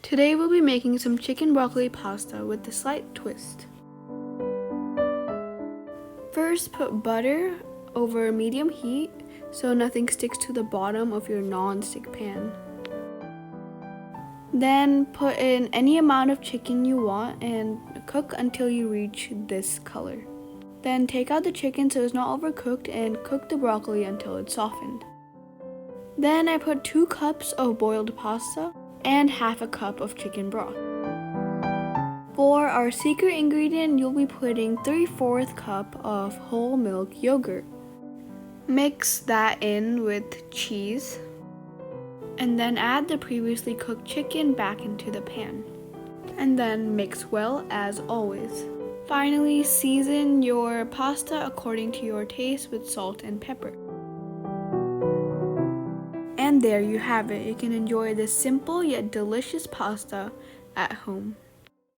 Today we'll be making some chicken broccoli pasta with a slight twist. First, put butter over medium heat so nothing sticks to the bottom of your non-stick pan. Then put in any amount of chicken you want and cook until you reach this color. Then take out the chicken so it's not overcooked and cook the broccoli until it's softened. Then I put 2 cups of boiled pasta and half a cup of chicken broth. For our secret ingredient, you'll be putting 3/4 cup of whole milk yogurt. Mix that in with cheese and then add the previously cooked chicken back into the pan. And then mix well as always. Finally, season your pasta according to your taste with salt and pepper. And there you have it. You can enjoy this simple yet delicious pasta at home.